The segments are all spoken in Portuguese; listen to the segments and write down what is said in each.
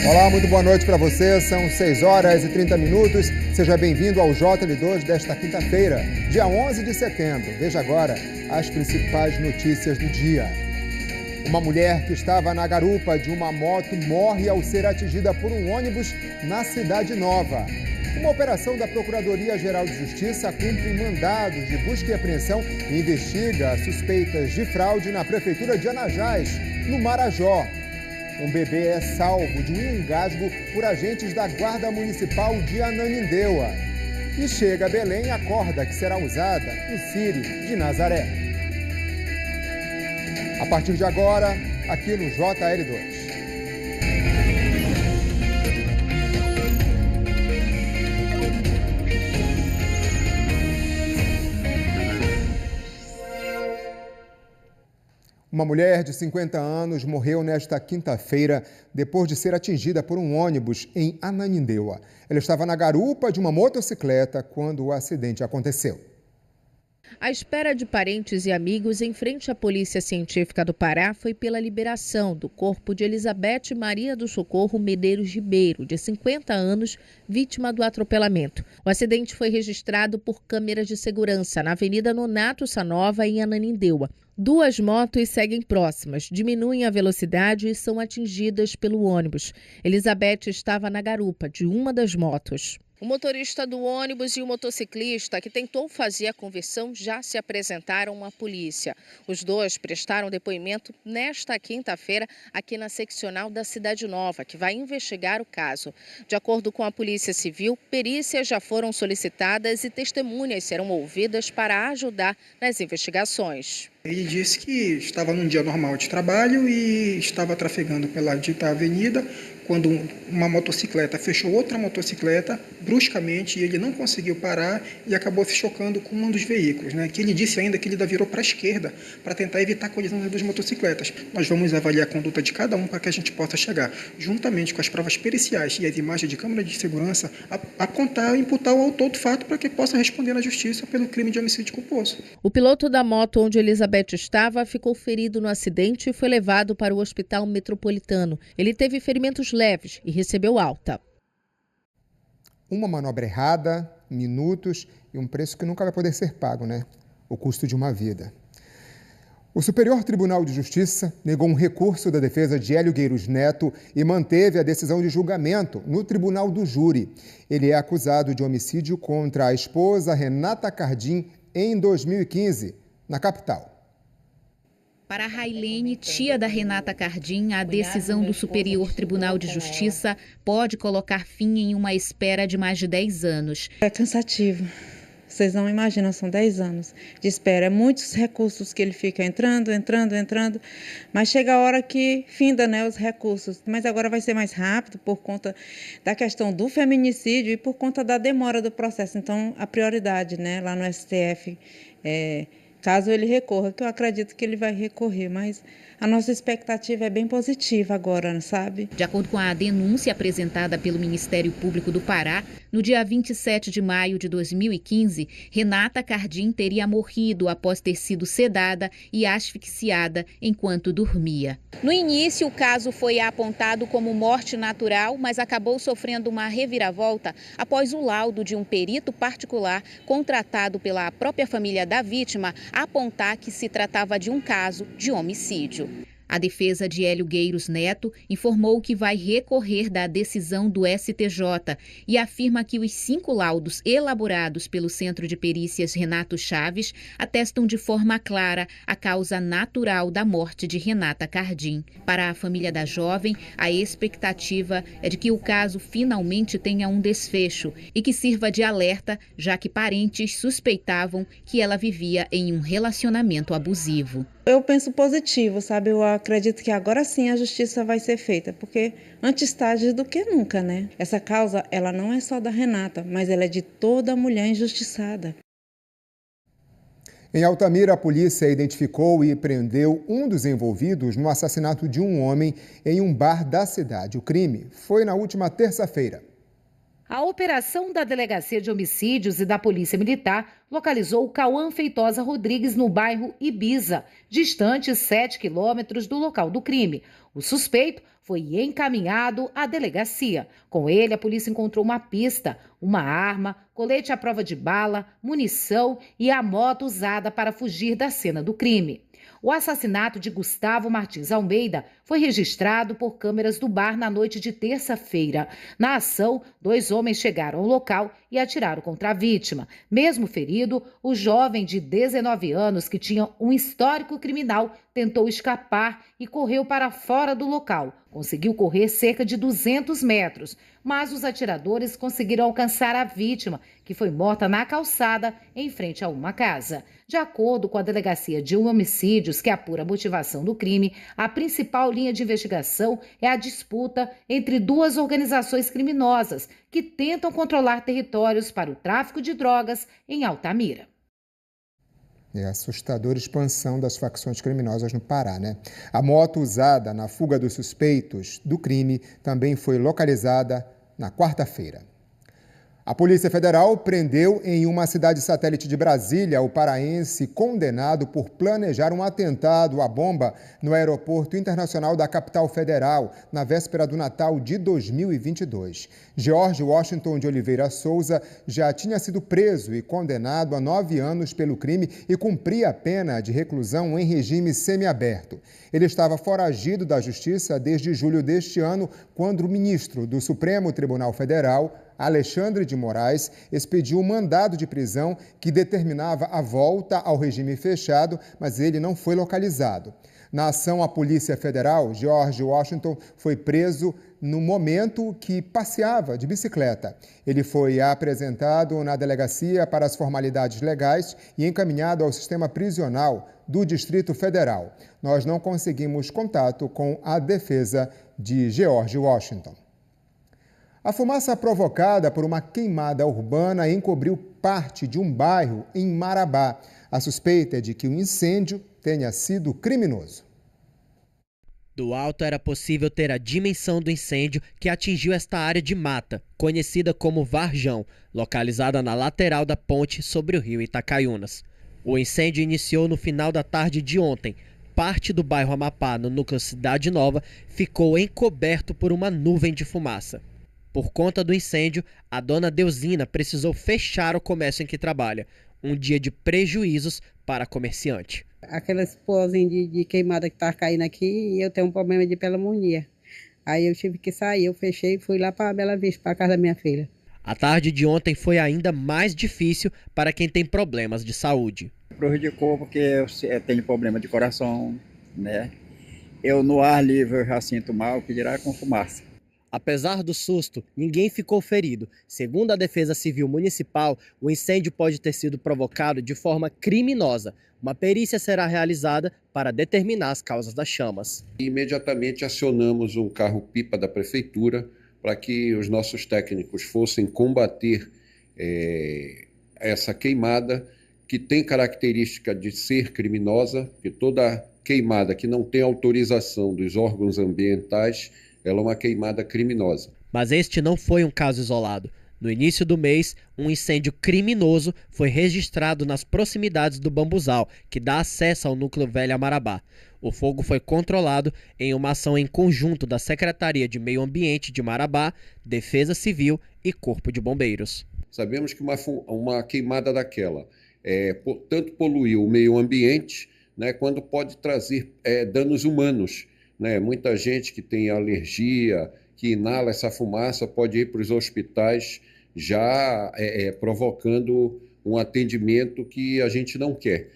Olá, muito boa noite para você. São 6 horas e 30 minutos. Seja bem-vindo ao JL2 desta quinta-feira, dia 11 de setembro. Veja agora as principais notícias do dia. Uma mulher que estava na garupa de uma moto morre ao ser atingida por um ônibus na Cidade Nova. Uma operação da Procuradoria-Geral de Justiça cumpre mandados de busca e apreensão e investiga suspeitas de fraude na Prefeitura de Anajás, no Marajó. Um bebê é salvo de um engasgo por agentes da Guarda Municipal de Ananindeua. E chega a Belém a corda que será usada no Círio de Nazaré. A partir de agora, aqui no JL2. Uma mulher de 50 anos morreu nesta quinta-feira depois de ser atingida por um ônibus em Ananindeua. Ela estava na garupa de uma motocicleta quando o acidente aconteceu. A espera de parentes e amigos em frente à Polícia Científica do Pará foi pela liberação do corpo de Elizabeth Maria do Socorro Medeiros Ribeiro, de 50 anos, vítima do atropelamento. O acidente foi registrado por câmeras de segurança na Avenida Nonato Sanova, em Ananindeua. Duas motos seguem próximas, diminuem a velocidade e são atingidas pelo ônibus. Elizabeth estava na garupa de uma das motos. O motorista do ônibus e o motociclista que tentou fazer a conversão já se apresentaram à polícia. Os dois prestaram depoimento nesta quinta-feira aqui na seccional da Cidade Nova, que vai investigar o caso. De acordo com a Polícia Civil, perícias já foram solicitadas e testemunhas serão ouvidas para ajudar nas investigações. Ele disse que estava num dia normal de trabalho e estava trafegando pela dita avenida, quando uma motocicleta fechou outra motocicleta bruscamente e ele não conseguiu parar e acabou se chocando com um dos veículos, né? Que ele disse ainda que ele ainda virou para a esquerda para tentar evitar a colisão das duas motocicletas. Nós vamos avaliar a conduta de cada um para que a gente possa chegar, juntamente com as provas periciais e as imagens de câmera de segurança, apontar e imputar o autor do fato para que possa responder na justiça pelo crime de homicídio culposo. O piloto da moto onde Elizabeth estava ficou ferido no acidente e foi levado para o Hospital Metropolitano. Ele teve ferimentos leves e recebeu alta. Uma manobra errada, minutos e um preço que nunca vai poder ser pago, né? O custo de uma vida. O Superior Tribunal de Justiça negou um recurso da defesa de Hélio Gueiros Neto e manteve a decisão de julgamento no Tribunal do Júri. Ele é acusado de homicídio contra a esposa Renata Cardim em 2015, na capital. Para Railene, tia da Renata Cardim, a decisão do Superior Tribunal de Justiça pode colocar fim em uma espera de mais de 10 anos. É cansativo. Vocês não imaginam, são 10 anos de espera. É muitos recursos que ele fica entrando, mas chega a hora que finda, né, os recursos. Mas agora vai ser mais rápido por conta da questão do feminicídio e por conta da demora do processo. Então, a prioridade, né, lá no STF caso ele recorra, que eu acredito que ele vai recorrer, mas a nossa expectativa é bem positiva agora, sabe? De acordo com a denúncia apresentada pelo Ministério Público do Pará, no dia 27 de maio de 2015, Renata Cardim teria morrido após ter sido sedada e asfixiada enquanto dormia. No início, o caso foi apontado como morte natural, mas acabou sofrendo uma reviravolta após o laudo de um perito particular contratado pela própria família da vítima apontar que se tratava de um caso de homicídio. A defesa de Hélio Gueiros Neto informou que vai recorrer da decisão do STJ e afirma que os 5 laudos elaborados pelo Centro de Perícias Renato Chaves atestam de forma clara a causa natural da morte de Renata Cardim. Para a família da jovem, a expectativa é de que o caso finalmente tenha um desfecho e que sirva de alerta, já que parentes suspeitavam que ela vivia em um relacionamento abusivo. Eu penso positivo, sabe? Eu acredito que agora sim a justiça vai ser feita, porque antes tarde do que nunca, né? Essa causa, ela não é só da Renata, mas ela é de toda mulher injustiçada. Em Altamira, a polícia identificou e prendeu um dos envolvidos no assassinato de um homem em um bar da cidade. O crime foi na última terça-feira. A operação da Delegacia de Homicídios e da Polícia Militar localizou Cauã Feitosa Rodrigues no bairro Ibiza, distante 7 quilômetros do local do crime. O suspeito foi encaminhado à delegacia. Com ele, a polícia encontrou uma pista, uma arma, colete à prova de bala, munição e a moto usada para fugir da cena do crime. O assassinato de Gustavo Martins Almeida foi registrado por câmeras do bar na noite de terça-feira. Na ação, 2 homens chegaram ao local e atiraram contra a vítima. Mesmo ferido, o jovem de 19 anos, que tinha um histórico criminal, tentou escapar e correu para fora do local. Conseguiu correr cerca de 200 metros, mas os atiradores conseguiram alcançar a vítima, que foi morta na calçada em frente a uma casa. De acordo com a Delegacia de Homicídios, que apura a motivação do crime, a principal linha de investigação é a disputa entre 2 organizações criminosas que tentam controlar territórios para o tráfico de drogas em Altamira. É a assustadora expansão das facções criminosas no Pará, né? A moto usada na fuga dos suspeitos do crime também foi localizada na quarta-feira. A Polícia Federal prendeu em uma cidade satélite de Brasília o paraense condenado por planejar um atentado à bomba no Aeroporto Internacional da capital federal, na véspera do Natal de 2022. George Washington de Oliveira Souza já tinha sido preso e condenado a 9 anos pelo crime e cumpria a pena de reclusão em regime semiaberto. Ele estava foragido da Justiça desde julho deste ano, quando o ministro do Supremo Tribunal Federal, Alexandre de Moraes, expediu um mandado de prisão que determinava a volta ao regime fechado, mas ele não foi localizado. Na ação, a Polícia Federal, George Washington foi preso no momento que passeava de bicicleta. Ele foi apresentado na delegacia para as formalidades legais e encaminhado ao sistema prisional do Distrito Federal. Nós não conseguimos contato com a defesa de George Washington. A fumaça provocada por uma queimada urbana encobriu parte de um bairro em Marabá. A suspeita é de que o incêndio tenha sido criminoso. Do alto era possível ter a dimensão do incêndio que atingiu esta área de mata, conhecida como Varjão, localizada na lateral da ponte sobre o rio Itacaiunas. O incêndio iniciou no final da tarde de ontem. Parte do bairro Amapá, no núcleo Cidade Nova, ficou encoberto por uma nuvem de fumaça. Por conta do incêndio, a dona Deusina precisou fechar o comércio em que trabalha. Um dia de prejuízos para a comerciante. Aquelas pozinhas de queimada que tá caindo aqui e eu tenho um problema de pneumonia. Aí eu tive que sair, eu fechei e fui lá para Bela Vista, para casa da minha filha. A tarde de ontem foi ainda mais difícil para quem tem problemas de saúde. Prejudicou porque eu tenho problema de coração, né? Eu no ar livre eu já sinto mal, que dirá com fumaça. Apesar do susto, ninguém ficou ferido. Segundo a Defesa Civil Municipal, o incêndio pode ter sido provocado de forma criminosa. Uma perícia será realizada para determinar as causas das chamas. Imediatamente acionamos um carro-pipa da Prefeitura para que os nossos técnicos fossem combater essa queimada, que tem característica de ser criminosa, que toda queimada que não tem autorização dos órgãos ambientais, ela é uma queimada criminosa. Mas este não foi um caso isolado. No início do mês, um incêndio criminoso foi registrado nas proximidades do Bambuzal, que dá acesso ao núcleo Velha Marabá. O fogo foi controlado em uma ação em conjunto da Secretaria de Meio Ambiente de Marabá, Defesa Civil e Corpo de Bombeiros. Sabemos que uma queimada daquela tanto poluiu o meio ambiente, né, quando pode trazer danos humanos. Né? Muita gente que tem alergia, que inala essa fumaça, pode ir para os hospitais já provocando um atendimento que a gente não quer.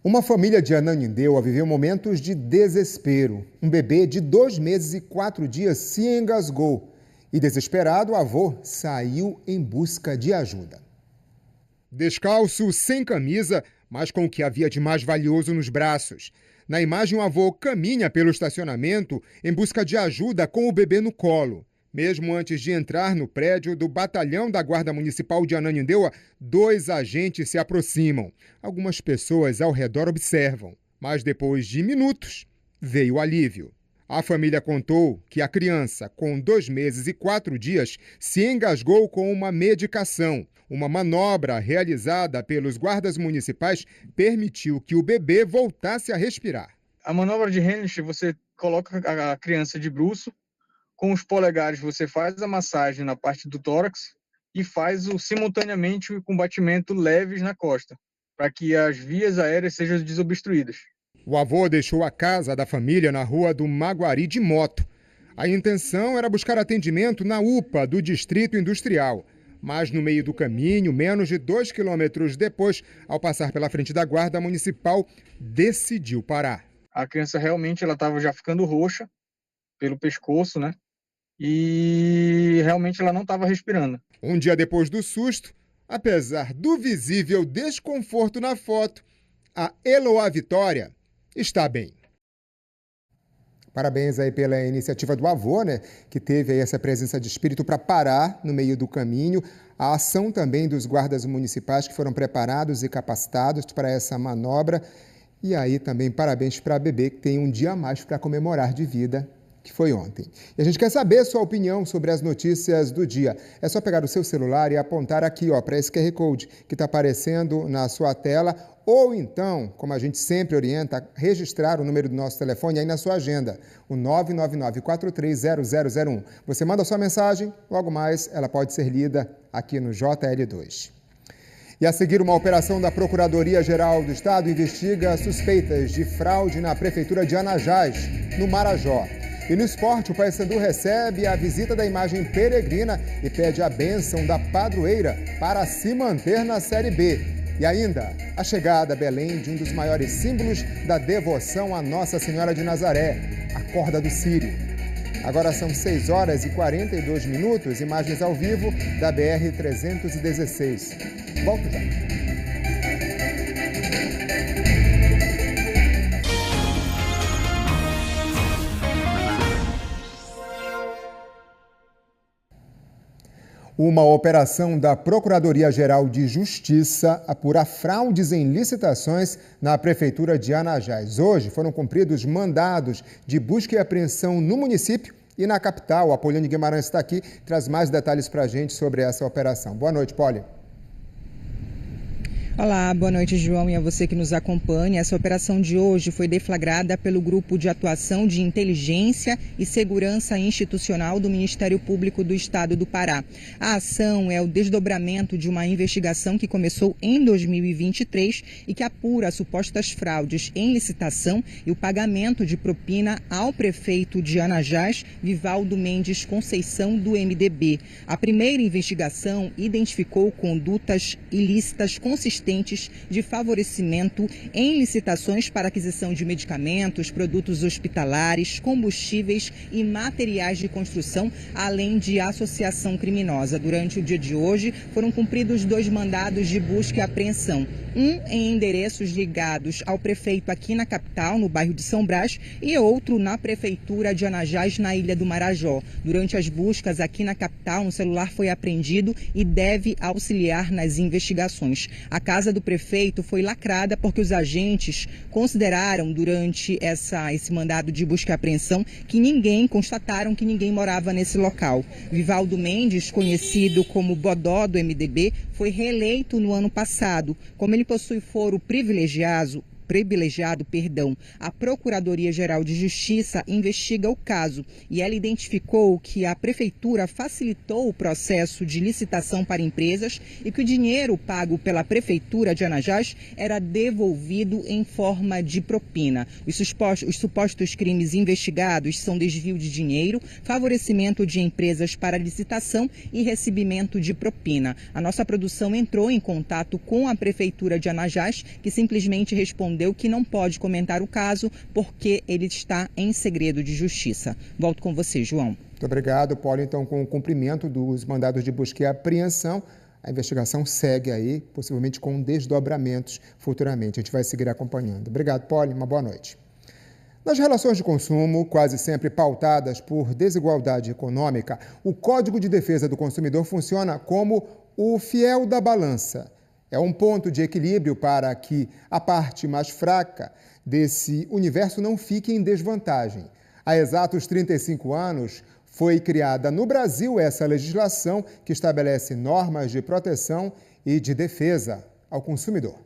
Uma família de Ananindeua viveu momentos de desespero. Um bebê de 2 meses e 4 dias se engasgou. E desesperado, o avô saiu em busca de ajuda. Descalço, sem camisa, mas com o que havia de mais valioso nos braços. Na imagem, o avô caminha pelo estacionamento em busca de ajuda com o bebê no colo. Mesmo antes de entrar no prédio do Batalhão da Guarda Municipal de Ananindeua, 2 agentes se aproximam. Algumas pessoas ao redor observam, mas depois de minutos, veio o alívio. A família contou que a criança, com 2 meses e 4 dias, se engasgou com uma medicação. Uma manobra realizada pelos guardas municipais permitiu que o bebê voltasse a respirar. A manobra de Henrich, você coloca a criança de bruço, com os polegares você faz a massagem na parte do tórax e faz simultaneamente com batimento leves na costa, para que as vias aéreas sejam desobstruídas. O avô deixou a casa da família na rua do Maguari de moto. A intenção era buscar atendimento na UPA do Distrito Industrial. Mas no meio do caminho, menos de 2 quilômetros depois, ao passar pela frente da guarda municipal, decidiu parar. A criança realmente estava já ficando roxa pelo pescoço, né? E realmente ela não estava respirando. Um dia depois do susto, apesar do visível desconforto na foto, a Eloá Vitória está bem. Parabéns aí pela iniciativa do avô, né, que teve aí essa presença de espírito para parar no meio do caminho. A ação também dos guardas municipais que foram preparados e capacitados para essa manobra. E aí também parabéns para a bebê que tem um dia a mais para comemorar de vida, que foi ontem. E a gente quer saber a sua opinião sobre as notícias do dia. É só pegar o seu celular e apontar aqui para esse QR Code que está aparecendo na sua tela, ou então, como a gente sempre orienta, registrar o número do nosso telefone aí na sua agenda, o 999-430001. Você manda a sua mensagem, logo mais ela pode ser lida aqui no JL2. E a seguir, uma operação da Procuradoria-Geral do Estado investiga suspeitas de fraude na Prefeitura de Anajás, no Marajó. E no esporte, o Paysandu recebe a visita da imagem peregrina e pede a bênção da padroeira para se manter na Série B. E ainda, a chegada a Belém de um dos maiores símbolos da devoção à Nossa Senhora de Nazaré, a Corda do Círio. Agora são 6 horas e 42 minutos, imagens ao vivo da BR-316. Volto já. Uma operação da Procuradoria-Geral de Justiça apura fraudes em licitações na Prefeitura de Anajás. Hoje foram cumpridos mandados de busca e apreensão no município e na capital. A Poliane Guimarães está aqui, traz mais detalhes para a gente sobre essa operação. Boa noite, Poli. Olá, boa noite, João, e a você que nos acompanha. Essa operação de hoje foi deflagrada pelo Grupo de Atuação de Inteligência e Segurança Institucional do Ministério Público do Estado do Pará. A ação é o desdobramento de uma investigação que começou em 2023 e que apura supostas fraudes em licitação e o pagamento de propina ao prefeito de Anajás, Vivaldo Mendes Conceição, do MDB. A primeira investigação identificou condutas ilícitas consistentes de favorecimento em licitações para aquisição de medicamentos, produtos hospitalares, combustíveis e materiais de construção, além de associação criminosa. Durante o dia de hoje, foram cumpridos 2 mandados de busca e apreensão. Um em endereços ligados ao prefeito aqui na capital, no bairro de São Brás, e outro na prefeitura de Anajás, na Ilha do Marajó. Durante as buscas aqui na capital, um celular foi apreendido e deve auxiliar nas investigações. A casa do prefeito foi lacrada porque os agentes consideraram durante esse mandado de busca e apreensão constataram que ninguém morava nesse local. Vivaldo Mendes, conhecido como Bodó do MDB, foi reeleito no ano passado. Como ele possui foro privilegiado, a Procuradoria-Geral de Justiça investiga o caso e ela identificou que a Prefeitura facilitou o processo de licitação para empresas e que o dinheiro pago pela Prefeitura de Anajás era devolvido em forma de propina. Os supostos crimes investigados são desvio de dinheiro, favorecimento de empresas para licitação e recebimento de propina. A nossa produção entrou em contato com a Prefeitura de Anajás, que simplesmente respondeu que não pode comentar o caso porque ele está em segredo de justiça. Volto com você, João. Muito obrigado, Paulo. Então, com o cumprimento dos mandados de busca e apreensão, a investigação segue aí, possivelmente com desdobramentos futuramente. A gente vai seguir acompanhando. Obrigado, Paulo. Uma boa noite. Nas relações de consumo, quase sempre pautadas por desigualdade econômica, o Código de Defesa do Consumidor funciona como o fiel da balança. É um ponto de equilíbrio para que a parte mais fraca desse universo não fique em desvantagem. Há exatos 35 anos, foi criada no Brasil essa legislação que estabelece normas de proteção e de defesa ao consumidor.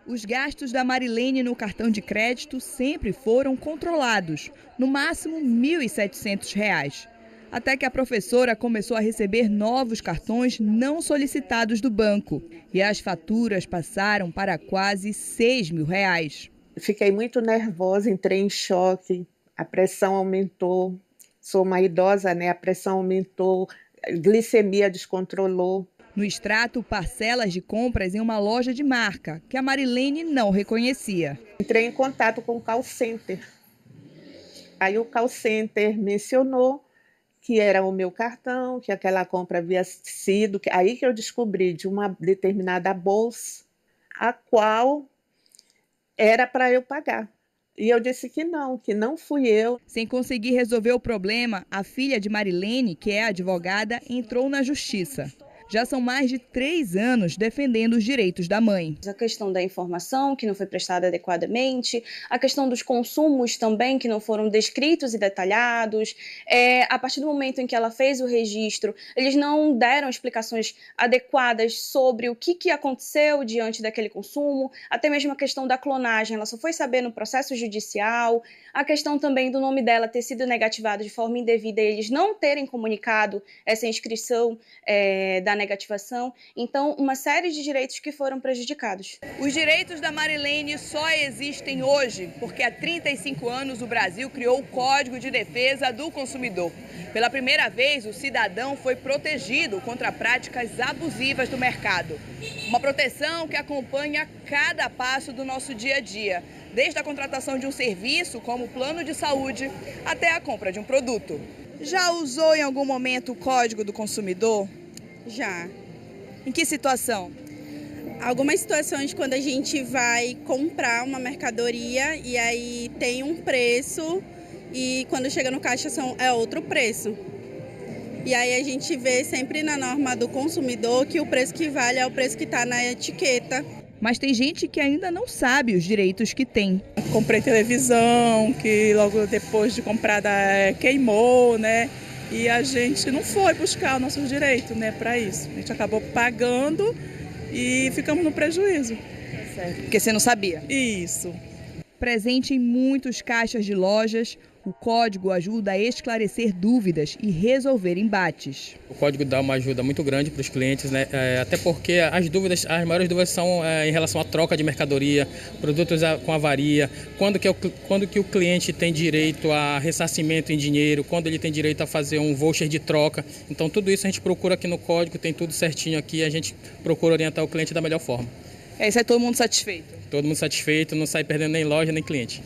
Os gastos da Marilene no cartão de crédito sempre foram controlados, no máximo R$ 1.700. Até que a professora começou a receber novos cartões não solicitados do banco e as faturas passaram para quase R$ 6.000. Fiquei muito nervosa, entrei em choque, a pressão aumentou, sou uma idosa, né? A pressão aumentou, a glicemia descontrolou. No extrato, parcelas de compras em uma loja de marca, que a Marilene não reconhecia. Entrei em contato com o call center. Aí o call center mencionou que era o meu cartão, que aquela compra havia sido... Aí que eu descobri de uma determinada bolsa, a qual era para eu pagar. E eu disse que não fui eu. Sem conseguir resolver o problema, a filha de Marilene, que é advogada, entrou na justiça. Já são mais de 3 anos defendendo os direitos da mãe. A questão da informação que não foi prestada adequadamente, a questão dos consumos também que não foram descritos e detalhados. A partir do momento em que ela fez o registro, eles não deram explicações adequadas sobre o que aconteceu diante daquele consumo, até mesmo a questão da clonagem, ela só foi saber no processo judicial, a questão também do nome dela ter sido negativado de forma indevida e eles não terem comunicado essa inscrição da negativação, então uma série de direitos que foram prejudicados. Os direitos da Marilene só existem hoje porque há 35 anos o Brasil criou o Código de Defesa do Consumidor. Pela primeira vez, o cidadão foi protegido contra práticas abusivas do mercado. Uma proteção que acompanha cada passo do nosso dia a dia, desde a contratação de um serviço, como o plano de saúde, até a compra de um produto. Já usou em algum momento o Código do Consumidor? Já. Em que situação? Algumas situações quando a gente vai comprar uma mercadoria e aí tem um preço e quando chega no caixa é outro preço. E aí a gente vê sempre na norma do consumidor que o preço que vale é o preço que está na etiqueta. Mas tem gente que ainda não sabe os direitos que tem. Comprei televisão, que logo depois de comprada queimou, né? E a gente não foi buscar os nossos direitos, né, para isso. A gente acabou pagando e ficamos no prejuízo. Certo. Porque você não sabia? Isso. Presente em muitos caixas de lojas, o código ajuda a esclarecer dúvidas e resolver embates. O código dá uma ajuda muito grande para os clientes, né? Até porque as maiores dúvidas são em relação à troca de mercadoria, produtos com avaria, quando que o cliente tem direito a ressarcimento em dinheiro, quando ele tem direito a fazer um voucher de troca. Então tudo isso a gente procura aqui no código, tem tudo certinho aqui, a gente procura orientar o cliente da melhor forma. Aí sai todo mundo satisfeito? Todo mundo satisfeito, não sai perdendo nem loja nem cliente.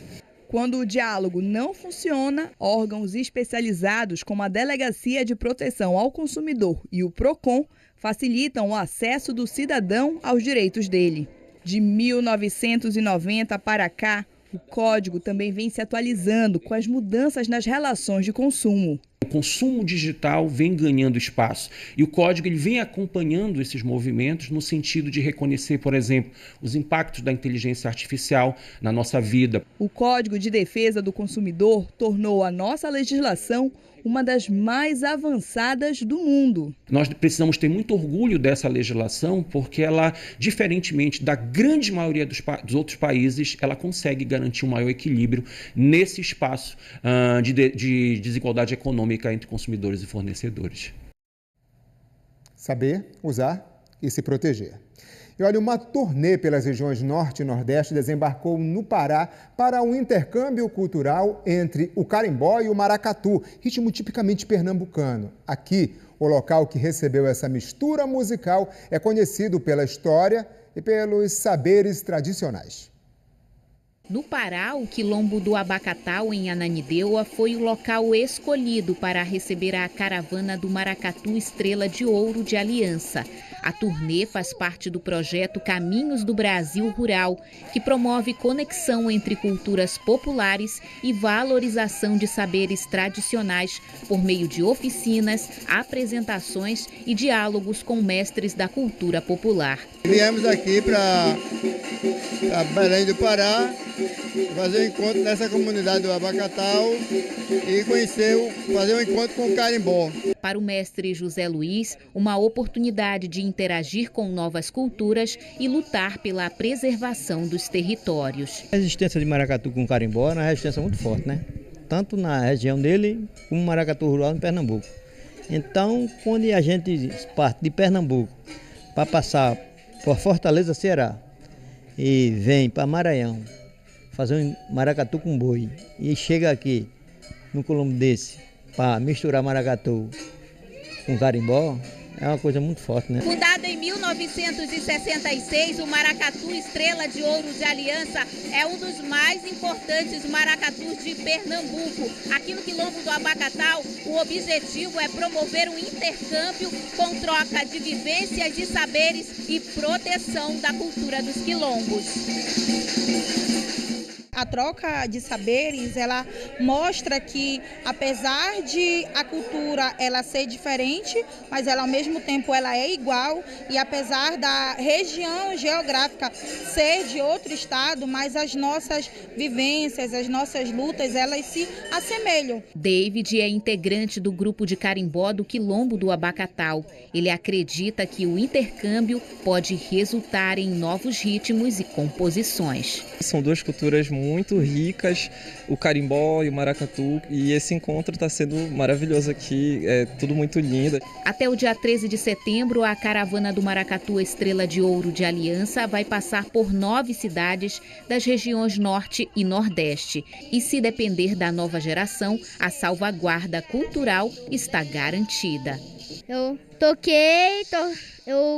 Quando o diálogo não funciona, órgãos especializados como a Delegacia de Proteção ao Consumidor e o PROCON facilitam o acesso do cidadão aos direitos dele. De 1990 para cá, o código também vem se atualizando com as mudanças nas relações de consumo. O consumo digital vem ganhando espaço e o código ele vem acompanhando esses movimentos no sentido de reconhecer, por exemplo, os impactos da inteligência artificial na nossa vida. O Código de Defesa do Consumidor tornou a nossa legislação uma das mais avançadas do mundo. Nós precisamos ter muito orgulho dessa legislação porque ela, diferentemente da grande maioria dos outros países, ela consegue garantir um maior equilíbrio nesse espaço de desigualdade econômica entre consumidores e fornecedores. Saber, usar e se proteger. E olha, uma turnê pelas regiões Norte e Nordeste desembarcou no Pará para um intercâmbio cultural entre o carimbó e o maracatu, ritmo tipicamente pernambucano. Aqui, o local que recebeu essa mistura musical é conhecido pela história e pelos saberes tradicionais. No Pará, o Quilombo do Abacatal, em Ananindeua, foi o local escolhido para receber a caravana do Maracatu Estrela de Ouro de Aliança. A turnê faz parte do projeto Caminhos do Brasil Rural, que promove conexão entre culturas populares e valorização de saberes tradicionais por meio de oficinas, apresentações e diálogos com mestres da cultura popular. Viemos aqui para Belém do Pará fazer um encontro nessa comunidade do Abacatal e fazer um encontro com o carimbó. Para o mestre José Luiz, uma oportunidade de interagir com novas culturas e lutar pela preservação dos territórios. A resistência de maracatu com carimbó é uma resistência muito forte, né? Tanto na região dele como maracatu rural em Pernambuco. Então, quando a gente parte de Pernambuco para passar por Fortaleza, Ceará, e vem para Maranhão fazer um maracatu com boi e chega aqui no colombo desse para misturar maracatu com carimbó, é uma coisa muito forte, né? Fundado em 1966, o Maracatu Estrela de Ouro de Aliança é um dos mais importantes maracatus de Pernambuco. Aqui no Quilombo do Abacatal, o objetivo é promover um intercâmbio com troca de vivências e saberes e proteção da cultura dos quilombos. A troca de saberes, ela mostra que, apesar de a cultura ela ser diferente, mas ela ao mesmo tempo ela é igual, e apesar da região geográfica ser de outro estado, mas as nossas vivências, as nossas lutas, elas se assemelham. David é integrante do grupo de carimbó do Quilombo do Abacatal. Ele acredita que o intercâmbio pode resultar em novos ritmos e composições. São duas culturas muito ricas, o carimbó e o maracatu, e esse encontro está sendo maravilhoso aqui, é tudo muito lindo. Até o dia 13 de setembro, a caravana do Maracatu Estrela de Ouro de Aliança vai passar por 9 cidades das regiões Norte e Nordeste. E se depender da nova geração, a salvaguarda cultural está garantida. Eu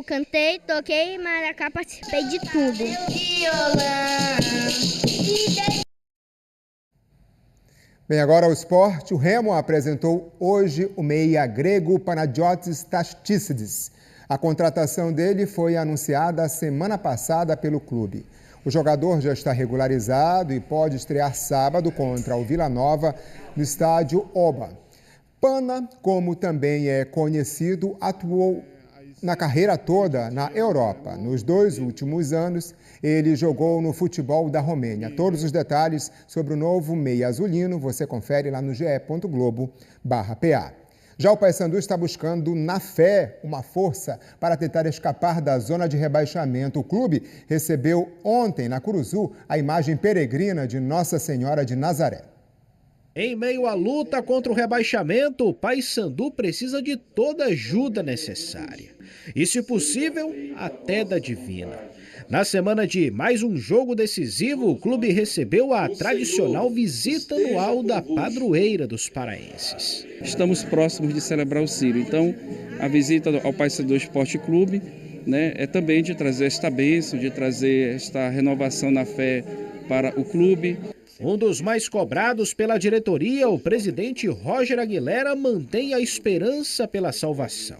cantei, toquei, maracá, participei de tudo. Bem, agora o esporte. O Remo apresentou hoje o meia grego Panagiotis Tasticidis. A contratação dele foi anunciada semana passada pelo clube. O jogador já está regularizado e pode estrear sábado contra o Vila Nova no estádio Oba. Pana, como também é conhecido, atuou na carreira toda na Europa. Nos 2 últimos anos, ele jogou no futebol da Romênia. Todos os detalhes sobre o novo meia azulino você confere lá no ge.globo/PA. Já o Paysandu está buscando, na fé, uma força para tentar escapar da zona de rebaixamento. O clube recebeu ontem, na Curuzu, a imagem peregrina de Nossa Senhora de Nazaré. Em meio à luta contra o rebaixamento, o Paysandu precisa de toda a ajuda necessária. E, se possível, até da divina. Na semana de mais um jogo decisivo, o clube recebeu a tradicional visita anual da padroeira dos paraenses. Estamos próximos de celebrar o Círio, então a visita ao Paysandu Esporte Clube, né, é também de trazer esta bênção, de trazer esta renovação na fé para o clube. Um dos mais cobrados pela diretoria, o presidente Roger Aguilera mantém a esperança pela salvação.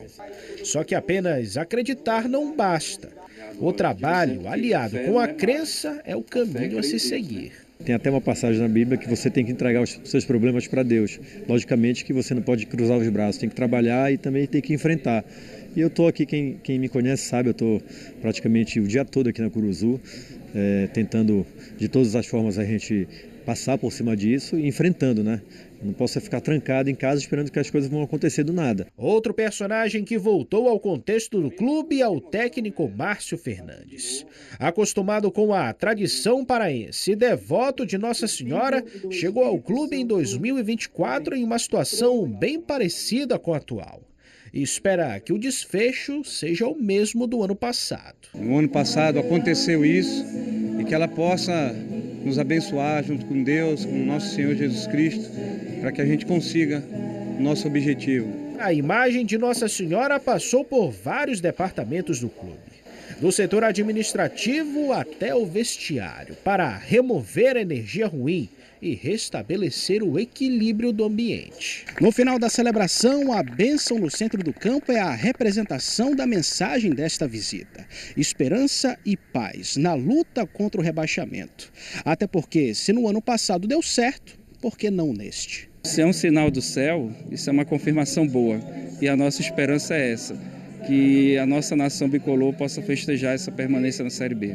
Só que apenas acreditar não basta. O trabalho, aliado com a crença, é o caminho a se seguir. Tem até uma passagem na Bíblia que você tem que entregar os seus problemas para Deus. Logicamente que você não pode cruzar os braços, tem que trabalhar e também tem que enfrentar. E eu estou aqui, quem me conhece sabe, eu estou praticamente o dia todo aqui na Curuzu, tentando de todas as formas a gente passar por cima disso e enfrentando, né? Não posso ficar trancado em casa esperando que as coisas vão acontecer do nada. Outro personagem que voltou ao contexto do clube é o técnico Márcio Fernandes. Acostumado com a tradição paraense e devoto de Nossa Senhora, chegou ao clube em 2024 em uma situação bem parecida com a atual. E espera que o desfecho seja o mesmo do ano passado. No ano passado aconteceu isso e que ela possa nos abençoar junto com Deus, com o nosso Senhor Jesus Cristo, para que a gente consiga o nosso objetivo. A imagem de Nossa Senhora passou por vários departamentos do clube, do setor administrativo até o vestiário, para remover a energia ruim e restabelecer o equilíbrio do ambiente. No final da celebração, a bênção no centro do campo é a representação da mensagem desta visita: esperança e paz na luta contra o rebaixamento. Até porque, se no ano passado deu certo, por que não neste? Se é um sinal do céu, isso é uma confirmação boa. E a nossa esperança é essa, que a nossa nação bicolor possa festejar essa permanência na Série B.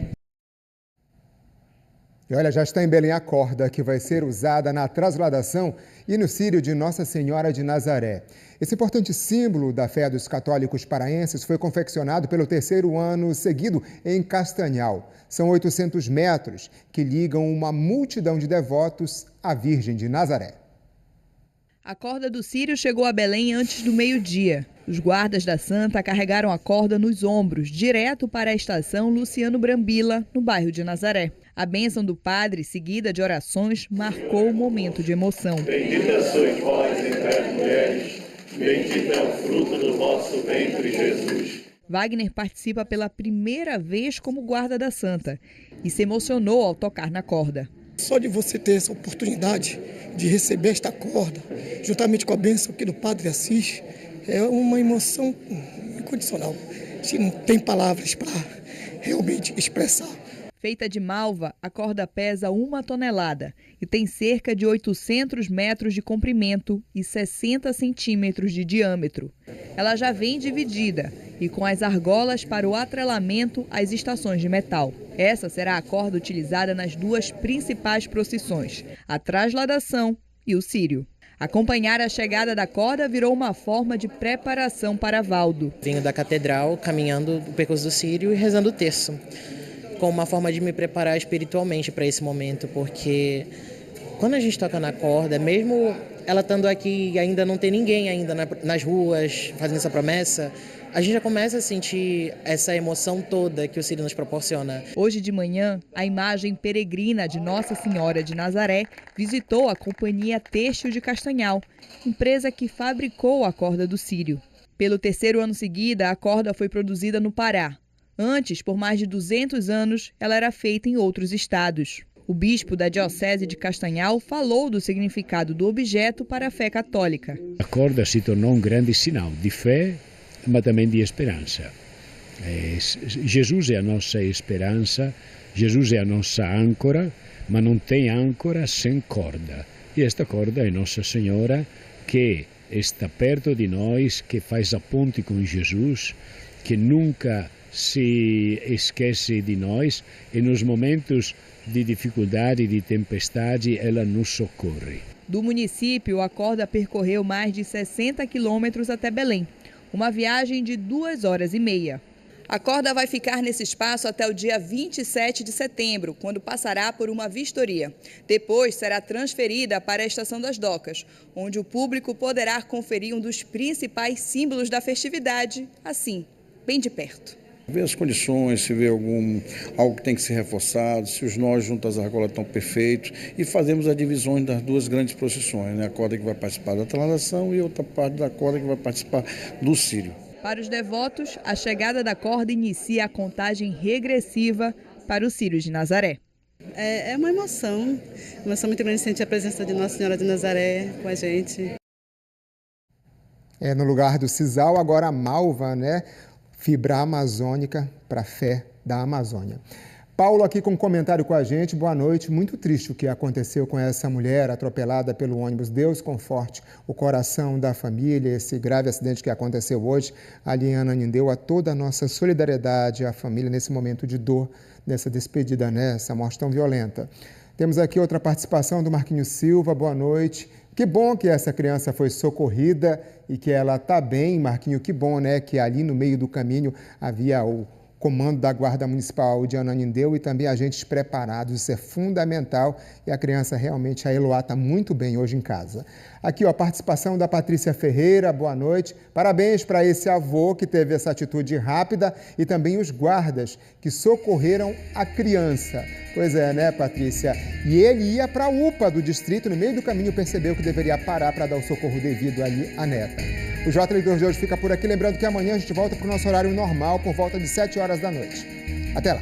E olha, já está em Belém a corda que vai ser usada na transladação e no círio de Nossa Senhora de Nazaré. Esse importante símbolo da fé dos católicos paraenses foi confeccionado pelo 3º ano seguido em Castanhal. São 800 metros que ligam uma multidão de devotos à Virgem de Nazaré. A corda do círio chegou a Belém antes do meio-dia. Os guardas da Santa carregaram a corda nos ombros, direto para a estação Luciano Brambila, no bairro de Nazaré. A bênção do padre, seguida de orações, marcou o momento de emoção. Bendita sois vós entre as mulheres, bendito é o fruto do vosso ventre, Jesus. Wagner participa pela primeira vez como guarda da Santa e se emocionou ao tocar na corda. Só de você ter essa oportunidade de receber esta corda, juntamente com a bênção aqui do Padre Assis, é uma emoção incondicional. A gente não tem palavras para realmente expressar. Feita de malva, a corda pesa 1 tonelada e tem cerca de 800 metros de comprimento e 60 centímetros de diâmetro. Ela já vem dividida e com as argolas para o atrelamento às estações de metal. Essa será a corda utilizada nas 2 principais procissões, a transladação e o círio. Acompanhar a chegada da corda virou uma forma de preparação para Valdo. Venho da catedral, caminhando o percurso do círio e rezando o terço, como uma forma de me preparar espiritualmente para esse momento, porque quando a gente toca na corda, mesmo ela estando aqui e ainda não tem ninguém ainda nas ruas fazendo essa promessa, a gente já começa a sentir essa emoção toda que o círio nos proporciona. Hoje de manhã, a imagem peregrina de Nossa Senhora de Nazaré visitou a Companhia Têxtil de Castanhal, empresa que fabricou a corda do círio. Pelo 3º ano seguido, a corda foi produzida no Pará. Antes, por mais de 200 anos, ela era feita em outros estados. O bispo da Diocese de Castanhal falou do significado do objeto para a fé católica. A corda se tornou grande sinal de fé, mas também de esperança. Jesus é a nossa esperança, Jesus é a nossa âncora, mas não tem âncora sem corda. E esta corda é Nossa Senhora, que está perto de nós, que faz a ponte com Jesus, que nunca se esquece de nós e nos momentos de dificuldade e de tempestade ela nos socorre. Do município, a corda percorreu mais de 60 quilômetros até Belém, uma viagem de 2 horas e meia. A corda vai ficar nesse espaço até o dia 27 de setembro, quando passará por uma vistoria. Depois será transferida para a Estação das Docas, onde o público poderá conferir um dos principais símbolos da festividade, assim, bem de perto. Ver as condições, se vê algo que tem que ser reforçado, se os nós junto às argolas estão perfeitos, e fazemos as divisões das 2 grandes procissões, né? A corda que vai participar da transladação e outra parte da corda que vai participar do círio. Para os devotos, a chegada da corda inicia a contagem regressiva para o círio de Nazaré. É uma emoção muito grande sentir a presença de Nossa Senhora de Nazaré com a gente. No lugar do sisal, agora a malva, né? Fibra amazônica para a fé da Amazônia. Paulo aqui com um comentário com a gente. Boa noite. Muito triste o que aconteceu com essa mulher atropelada pelo ônibus. Deus conforte o coração da família. Esse grave acidente que aconteceu hoje ali em Ananindeua. Toda a nossa solidariedade à família nesse momento de dor, nessa despedida, né? Essa morte tão violenta. Temos aqui outra participação do Marquinhos Silva. Boa noite. Que bom que essa criança foi socorrida e que ela está bem, Marquinho. Que bom, né? Que ali no meio do caminho havia o comando da Guarda Municipal de Ananindeua e também agentes preparados. Isso é fundamental e a criança realmente, a Eloá, está muito bem hoje em casa. Aqui, ó, a participação da Patrícia Ferreira. Boa noite. Parabéns para esse avô que teve essa atitude rápida e também os guardas que socorreram a criança. Pois é, né, Patrícia? E ele ia para a UPA do distrito, no meio do caminho percebeu que deveria parar para dar o socorro devido ali à neta. O Jota Ligador de hoje fica por aqui. Lembrando que amanhã a gente volta para o nosso horário normal, por volta de 7 horas da noite. Até lá.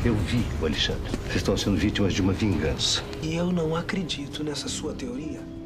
Eu vi, Alexandre. Vocês estão sendo vítimas de uma vingança. E eu não acredito nessa sua teoria.